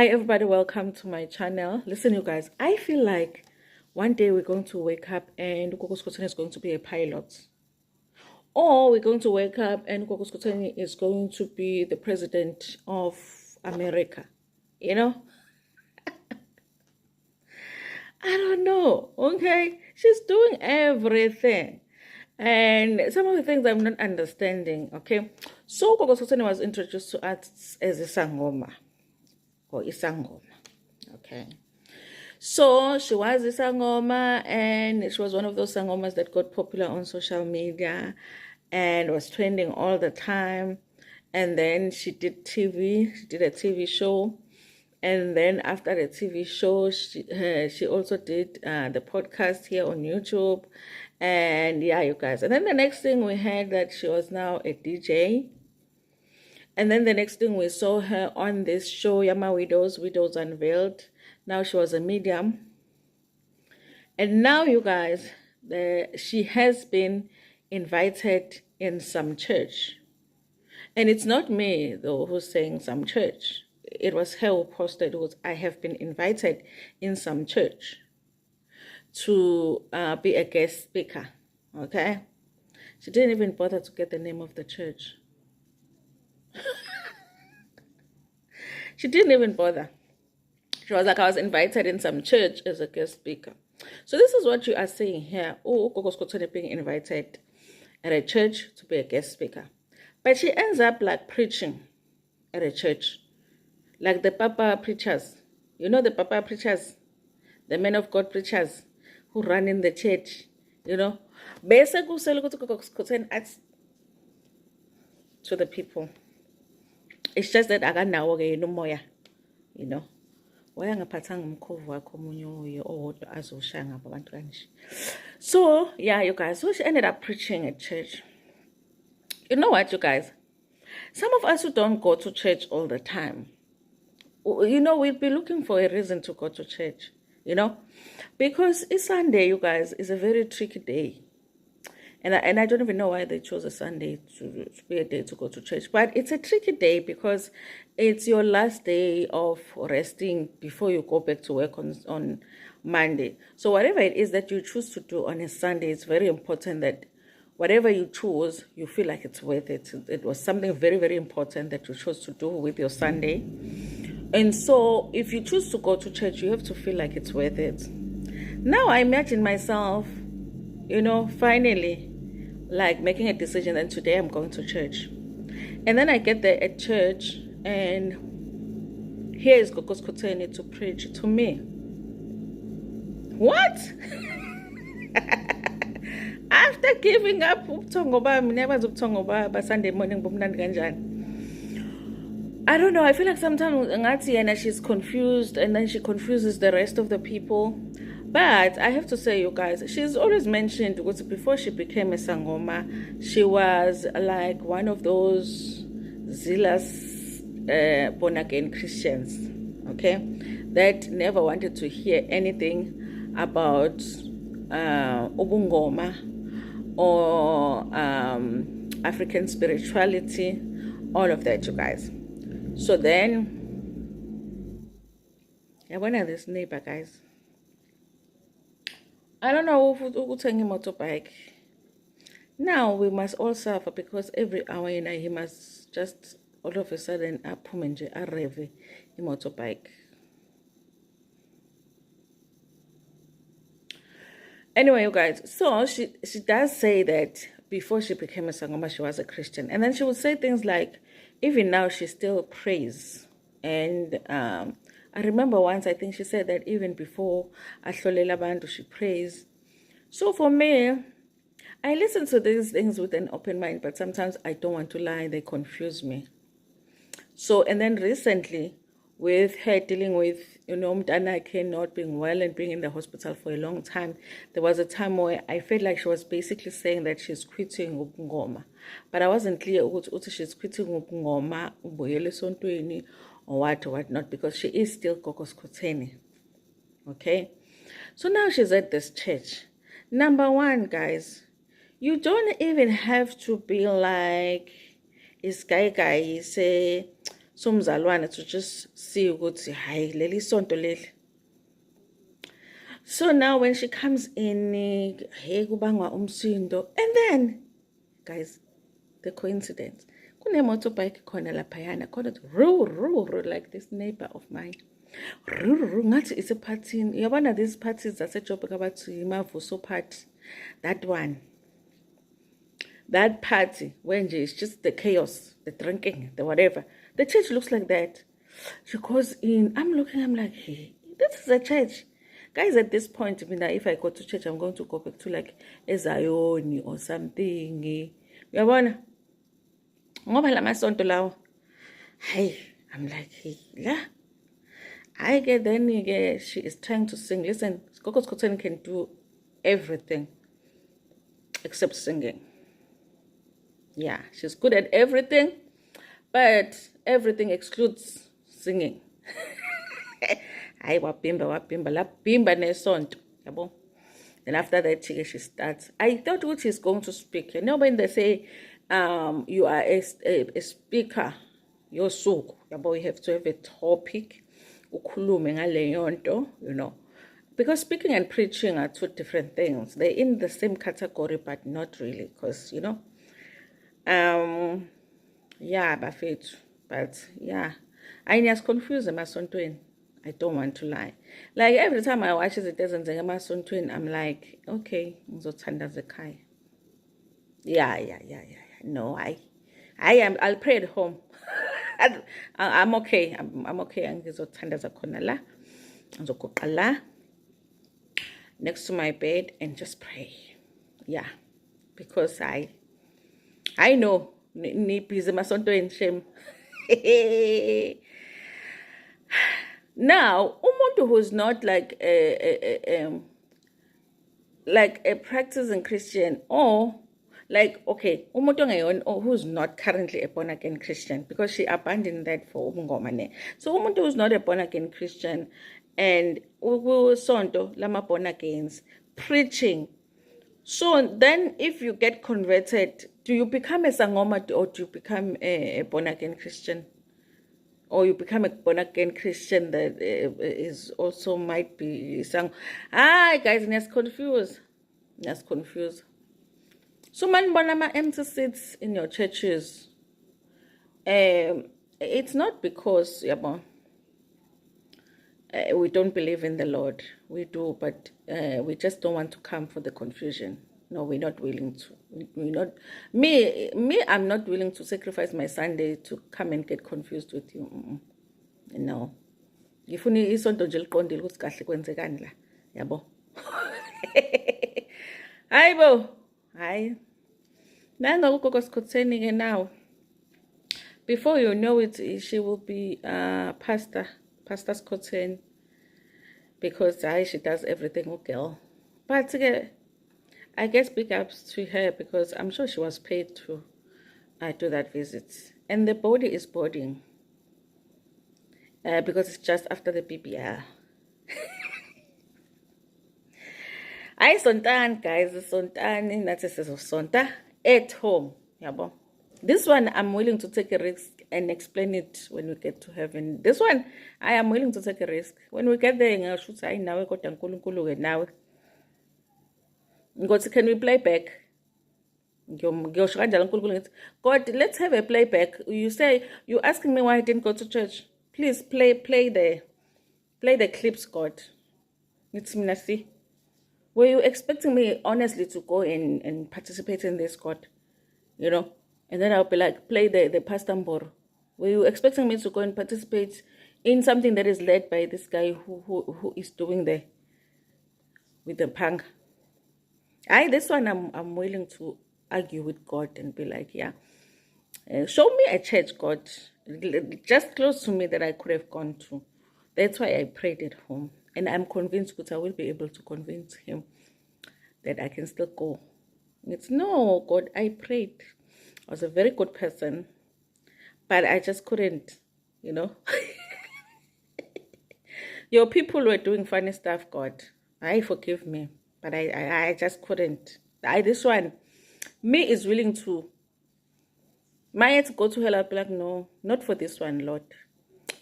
Hi everybody, welcome to my channel. Listen you guys, I feel like one day we're going to wake up and Gogo Skhotheni is going to be a pilot. Or we're going to wake up and Gogo Skhotheni is going to be the president of America. You know? I don't know, okay? She's doing everything. And some of the things I'm not understanding, okay? So Gogo Skhotheni was introduced to us as a sangoma or isangoma, okay? So she was a sangoma, and she was one of those sangomas that got popular on social media and was trending all the time. And then she did TV, she did a TV show. And then after the TV show, she also did the podcast here on YouTube. And yeah, you guys. And then the next thing we heard that she was now a DJ. And then the next thing we saw her on this show, Yama Widows Unveiled. Now she was a medium. And now, you guys, she has been invited in some church. And it's not me, though, who's saying some church. It was her who posted, I have been invited in some church to be a guest speaker, okay? She didn't even bother to get the name of the church. She didn't even bother. She was like, I was invited in some church as a guest speaker. So this is what you are seeing here. Oh, Gogo Skhotheni being invited at a church to be a guest speaker. But she ends up like preaching at a church. Like the Papa preachers. You know the Papa preachers? The men of God preachers who run in the church. You know? Basically, to the people. It's just that I got now no more. You know? So yeah, you guys, so she ended up preaching at church. You know what, you guys, some of us who don't go to church all the time, you know, we'd be looking for a reason to go to church, you know, because it's Sunday, you guys, is a very tricky day. And I don't even know why they chose a Sunday to be a day to go to church. But it's a tricky day because it's your last day of resting before you go back to work on Monday. So whatever it is that you choose to do on a Sunday, it's very important that whatever you choose, you feel like it's worth it. It was something very, very important that you chose to do with your Sunday. And so if you choose to go to church, you have to feel like it's worth it. Now I imagine myself, you know, finally, like making a decision, and today I'm going to church. And then I get there at church, and here is Gogo Skhotheni to preach to me. What? After giving up Sunday morning, I don't know, I feel like sometimes Ngati she's confused, and then she confuses the rest of the people. But I have to say, you guys, she's always mentioned, because before she became a sangoma, she was like one of those zealous born-again Christians, okay, that never wanted to hear anything about ubungoma or African spirituality, all of that, you guys. So then, yeah, when are this neighbor, guys? I don't know who taking motorbike. Now we must all suffer because every hour he must just all of a sudden arrive a motorbike. Anyway, you guys, so she does say that before she became a sangoma, she was a Christian. And then she would say things like, even now she still prays. And I remember once, I think she said that even before Ahlolela Bantu, she prays. So for me, I listen to these things with an open mind, but sometimes I don't want to lie, they confuse me. So, and then recently, with her dealing with, you know, Mtanake not being well and being in the hospital for a long time, there was a time where I felt like she was basically saying that she's quitting ubungoma. But I wasn't clear what she's quitting ubungoma, or what not, because she is still Gogo Skhotheni. Okay? So now she's at this church. Number one, guys, you don't even have to be like, is guy say, somzalwane to just see ukuthi hayi leli sonto leli. So now when she comes in, hey kubangwa umsindo, and then guys, the coincidence. Kune motorbike khona laphayana khona ru like this neighbor of mine. Ru ngathi it's a party. Yabona these parties zaseJoburg abathi imavuso party. That one. That party when it's just the chaos, the drinking, the whatever. The church looks like that. She goes in. I'm looking, I'm like, hey, this is a church. Guys, at this point, if I go to church, I'm going to go back to like a Zion or something. Yabona? Ngoba la masonto lawo. Hey, I'm like, hey, la. I get then she is trying to sing. Listen, Gogo Skhotheni can do everything except singing. Yeah, she's good at everything, but everything excludes singing. Ay wapimba la bimba nesonto, yabo. Then after that she starts. I thought what she's going to speak. You know when they say you are a speaker, you're so yabo, you have to have a topic. Ukhulume ngale yonto, you know. Because speaking and preaching are two different things. They're in the same category, but not really, because you know. Yeah, bafethu, but yeah, I was confused emasontweni. I don't want to lie. Like every time I watch it doesn't say emasontweni, I'm like, okay, ngizothandaza ekhaya. Yeah. No, I'll pray at home. I'm okay. I'm okay. Ngizothandaza khona la. Ngizoguqa la next to my bed and just pray. Yeah, because I know ni busy masontweni shame. Now, umuntu who's not like a practicing Christian, or like, okay, umuntu ngayon or who's not currently a born again Christian, because she abandoned that for ubungomane. So umuntu who's not a born again Christian and sonto lama born agains preaching. So then if you get converted, do you become a sangoma or do you become a born again Christian? Or you become a born again Christian that is also might be sang. Guys, let's confuse. So man bonama empty seats in your churches. It's not because we don't believe in the Lord. We do, but we just don't want to come for the confusion. No, we're not willing to. We're not. Me, I'm not willing to sacrifice my Sunday to come and get confused with you. No. Ngifuna isonto nje liqondile ukuthi kahle kwenzekani la. Yabo. Hayibo. Hayi. Nanga uGogo Skhotheni ke now. Before you know it, she will be Pastor Skhotheni, because she does everything, girl. But I guess big ups to her, because I'm sure she was paid to do that visit. And the body is boarding, because it's just after the BBL. I sontan, guys, sontan, that's a sonta at home. Yabo. This one, I'm willing to take a risk and explain it when we get to heaven. This one, I am willing to take a risk. When we get there, can we play back? God, let's have a playback. You're asking me why I didn't go to church. Please play the clips, God. It's Minasi. Were you expecting me honestly to go and participate in this, God? You know? And then I'll be like, play the pastambor. Were you expecting me to go and participate in something that is led by this guy who is doing with the punk? This one I'm willing to argue with God and be like, yeah, show me a church, God, just close to me that I could have gone to. That's why I prayed at home. And I'm convinced that I will be able to convince him that I can still go. It's no, God, I prayed. I was a very good person, but I just couldn't, you know. Your people were doing funny stuff, God. Forgive me, but I just couldn't. This one, me is willing to Might go to hell, I'll be like, no, not for this one, Lord.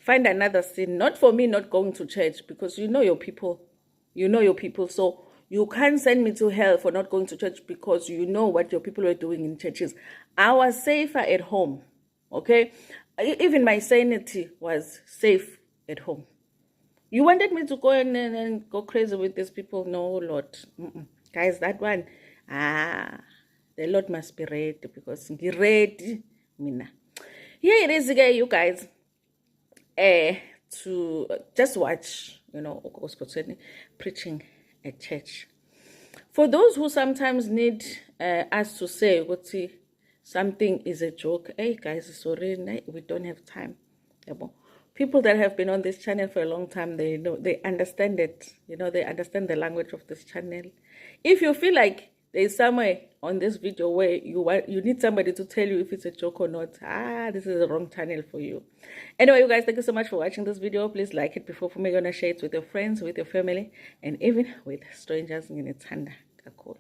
Find another sin. Not for me not going to church, because you know your people. You know your people. So you can't send me to hell for not going to church, because you know what your people were doing in churches. I was safer at home. Okay? Even my sanity was safe at home. You wanted me to go and go crazy with these people? No, Lord. Guys, that one, the Lord must be ready, because I'm ready. Mina. Here it is again, you guys. To just watch, Gogo Skhotheni preaching at church. For those who sometimes need us to say, something is a joke. Hey guys, sorry, we don't have time. People that have been on this channel for a long time, they know, they understand it. They understand the language of this channel. If you feel like there's somewhere on this video where you need somebody to tell you if it's a joke or not, this is the wrong channel for you. Anyway, you guys, thank you so much for watching this video. Please like it before you're gonna share it with your friends, with your family, and even with strangers. Nginethanda kakhulu.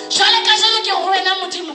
Jwale ka jana ke ho wena modimo.